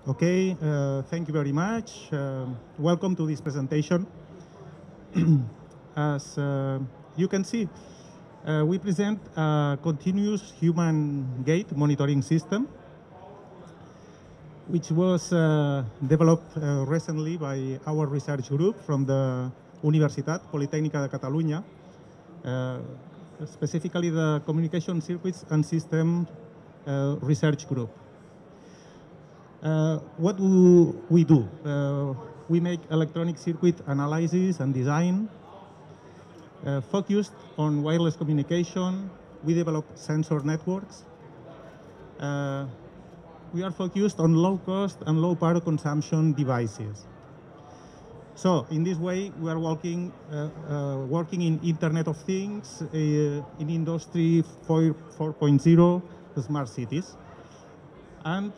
Okay, thank you very much. Welcome to this presentation. As you can see, we present a continuous human gait monitoring system, which was developed recently by our research group from the Universitat Politècnica de Catalunya, specifically the Communication Circuits and Systems Research Group. What do we do? We make electronic circuit analysis and design. Focused on wireless communication, we develop sensor networks. We are focused on low-cost and low-power consumption devices. So in this way, we are working in Internet of Things, in Industry 4.0, smart cities. And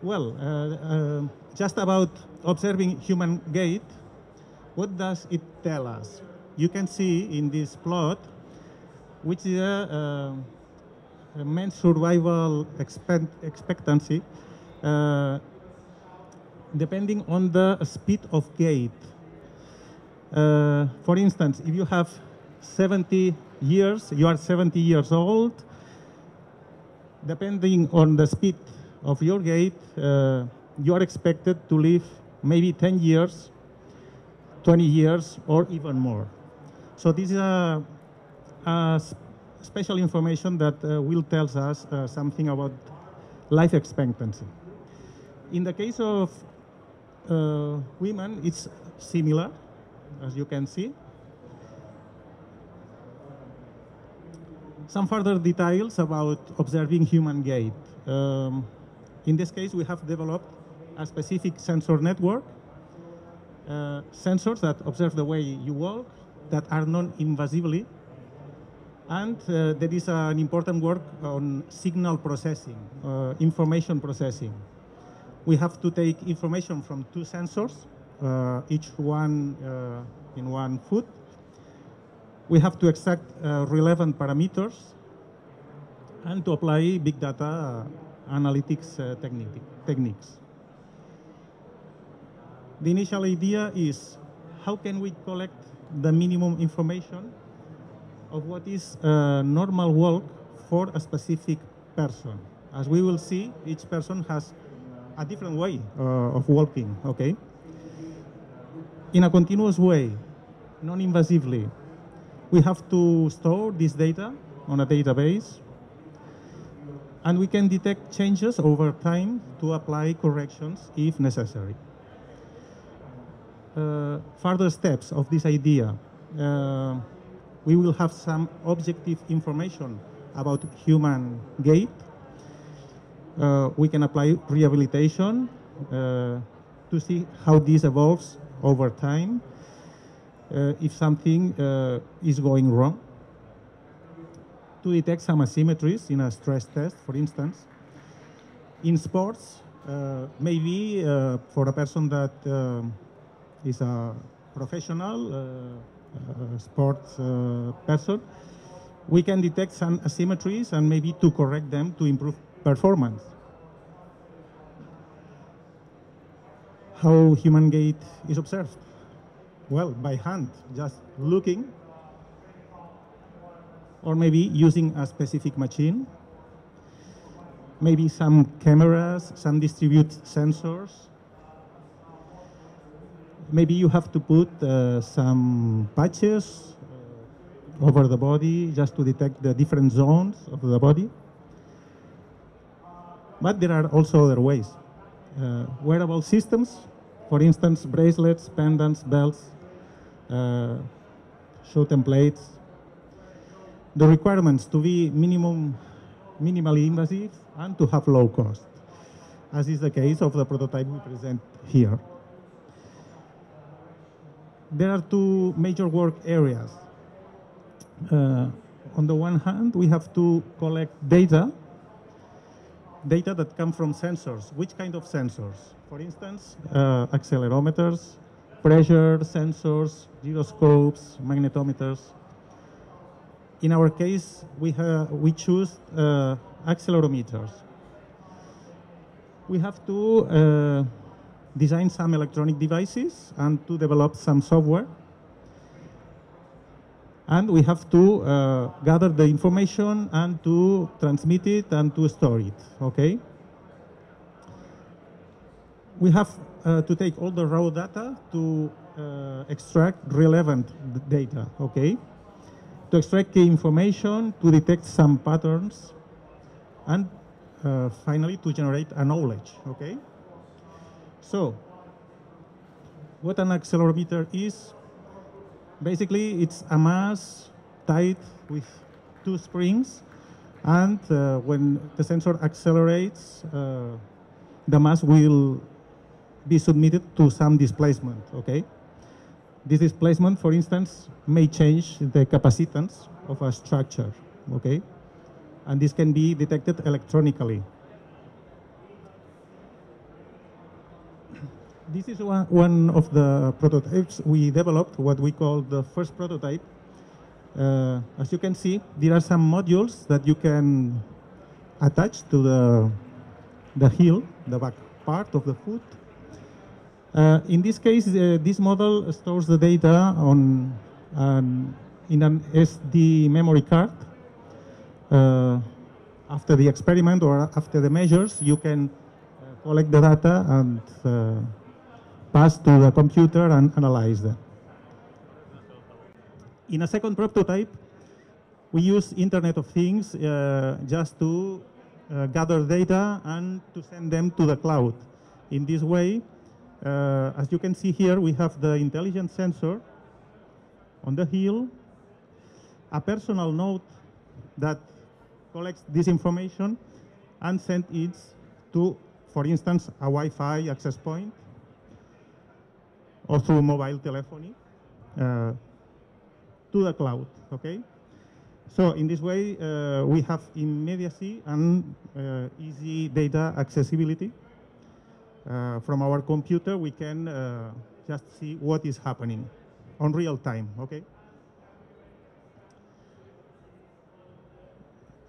well, just about observing human gait, what does it tell us? You can see in this plot, which is a main survival expectancy, depending on the speed of gait. For instance, if you have 70 years, you are 70 years old, depending on the speed of your gait, you are expected to live maybe 10 years, 20 years, or even more. So this is a special information that will tell us something about life expectancy. In the case of women, it's similar, as you can see. Some further details about observing human gait. In this case, we have developed a specific sensor network, sensors that observe the way you walk, that are non-invasively, and there is an important work on signal processing, information processing. We have to take information from two sensors, each one in one foot. We have to extract relevant parameters and to apply big data analytics techniques. The initial idea is how can we collect the minimum information of what is a normal walk for a specific person. As we will see, each person has a different way of walking, okay? In a continuous way, non-invasively, we have to store this data on a database, and we can detect changes over time to apply corrections if necessary. Further steps of this idea, we will have some objective information about human gait. We can apply rehabilitation to see how this evolves over time, if something is going wrong, to detect some asymmetries in a stress test, for instance. In sports, maybe for a person that is a professional sports person, we can detect some asymmetries and maybe to correct them to improve performance. How human gait is observed? Well, by hand, just looking, or maybe using a specific machine, maybe some cameras, some distributed sensors. Maybe you have to put some patches over the body just to detect the different zones of the body. But there are also other ways. Wearable systems, for instance, bracelets, pendants, belts, shoe templates. The requirements to be minimally invasive and to have low cost, as is the case of the prototype we present here. There are two major work areas. On the one hand, we have to collect data that come from sensors. Which kind of sensors? For instance, accelerometers, pressure sensors, gyroscopes, magnetometers. In our case, we choose accelerometers. we have to design some electronic devices and to develop some software. And we have to gather the information and to transmit it and to store it, okay? We have to take all the raw data to extract relevant data, okay? To extract key information, to detect some patterns, and finally to generate a knowledge, okay? So, what an accelerometer is, basically it's a mass tied with two springs, and when the sensor accelerates, the mass will be submitted to some displacement, okay? This displacement, for instance, may change the capacitance of a structure, okay? And this can be detected electronically. This is one of the prototypes we developed, what we call the first prototype. As you can see, there are some modules that you can attach to the heel, the back part of the foot. In this case, this model stores the data in an SD memory card. After the experiment or after the measures, you can collect the data and pass to the computer and analyze them. In a second prototype, we use Internet of Things just to gather data and to send them to the cloud. In this way, as you can see here, we have the intelligent sensor on the heel, a personal node that collects this information and sends it to, for instance, a Wi-Fi access point or through mobile telephony to the cloud, okay? So in this way, we have immediacy and easy data accessibility. From our computer, we can just see what is happening on real time, okay?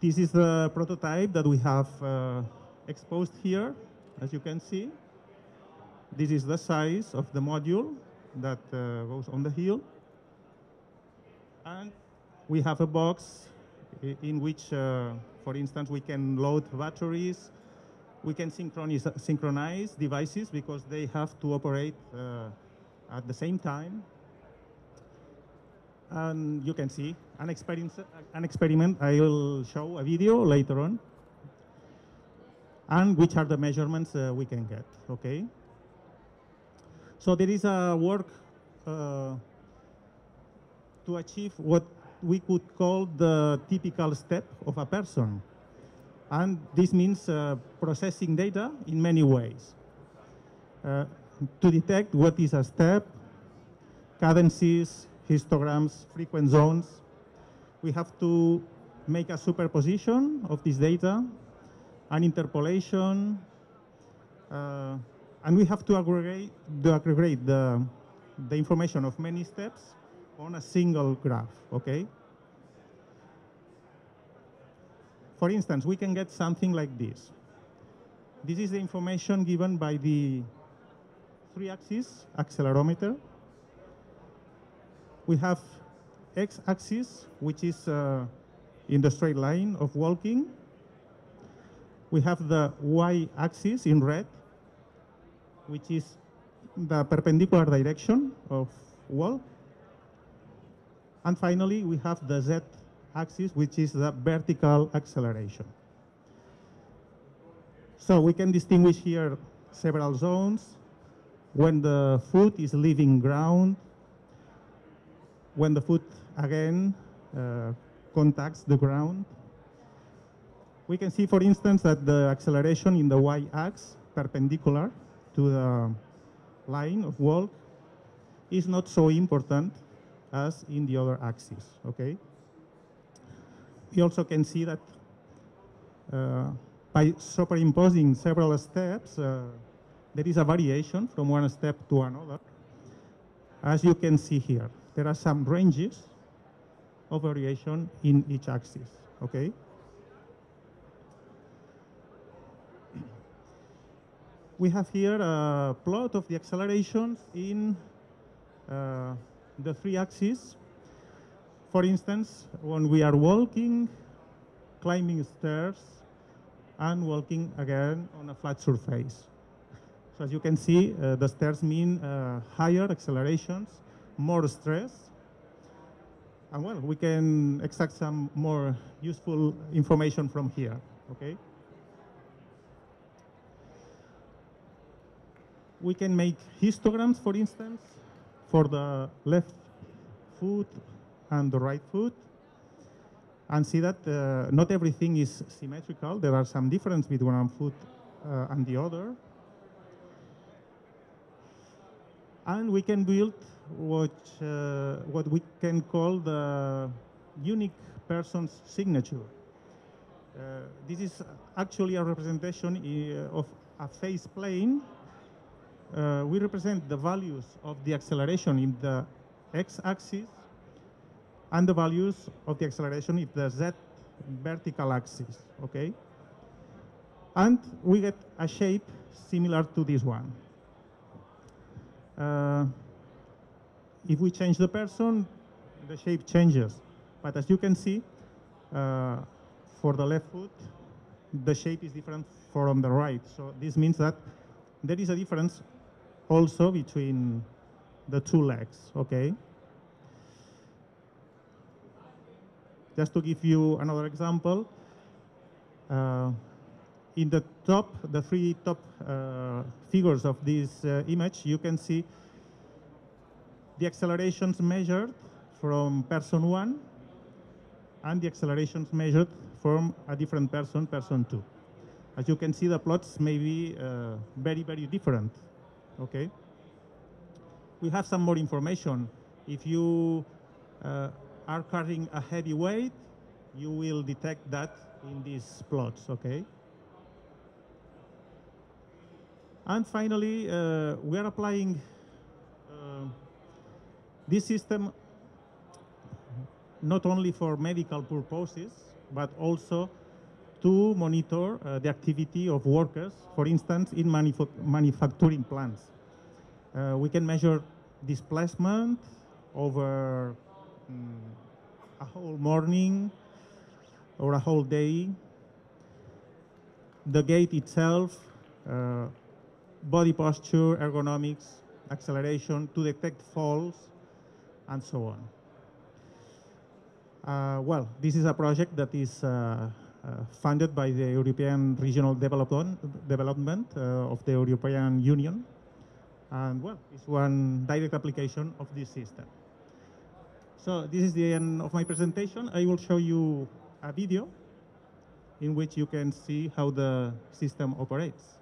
This is the prototype that we have exposed here, as you can see. This is the size of the module that goes on the heel. And we have a box in which, for instance, we can load batteries. We can synchronize devices because they have to operate at the same time. And you can see an experiment. I will show a video later on. And which are the measurements we can get, okay? So there is a work to achieve what we could call the typical step of a person. And this means processing data in many ways. To detect what is a step, cadences, histograms, frequent zones, we have to make a superposition of this data, an interpolation, and we have to aggregate the information of many steps on a single graph, okay? For instance, we can get something like this. This is the information given by the 3-axis accelerometer. We have x-axis, which is in the straight line of walking. We have the y-axis in red, which is the perpendicular direction of walk. And finally, we have the z-axis, which is the vertical acceleration. So we can distinguish here several zones. When the foot is leaving ground, when the foot again contacts the ground. We can see, for instance, that the acceleration in the y-axis, perpendicular to the line of walk, is not so important as in the other axis, okay? We also can see that by superimposing several steps, there is a variation from one step to another. As you can see here, there are some ranges of variation in each axis, okay? We have here a plot of the accelerations in the three axes. For instance, when we are walking, climbing stairs, and walking again on a flat surface. So as you can see, the stairs mean higher accelerations, more stress. And well, we can extract some more useful information from here, okay? We can make histograms, for instance, for the left foot and the right foot, and see that not everything is symmetrical. There are some differences between one foot and the other. And we can build what we can call the unique person's signature. This is actually a representation of a phase plane. We represent the values of the acceleration in the x-axis and the values of the acceleration in the z vertical axis, okay? And we get a shape similar to this one. If we change the person, the shape changes. But as you can see, for the left foot, the shape is different from the right. So this means that there is a difference also between the two legs, okay? Just to give you another example, in the top, the three top figures of this image, you can see the accelerations measured from person 1 and the accelerations measured from a different person, person 2. As you can see, the plots may be very, very different, okay? We have some more information. If you are carrying a heavy weight, you will detect that in these plots, okay? And finally, we are applying this system not only for medical purposes, but also to monitor the activity of workers, for instance, in manufacturing plants. We can measure displacement over a whole morning or a whole day, the gait itself, body posture, ergonomics, acceleration, to detect falls, and so on. Well, this is a project that is funded by the European Regional Development of the European Union. And well, it's one direct application of this system. So this is the end of my presentation. I will show you a video in which you can see how the system operates.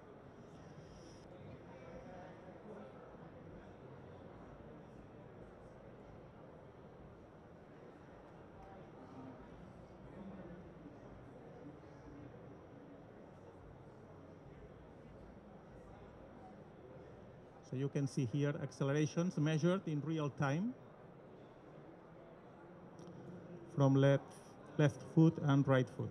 So you can see here accelerations measured in real time from left foot and right foot.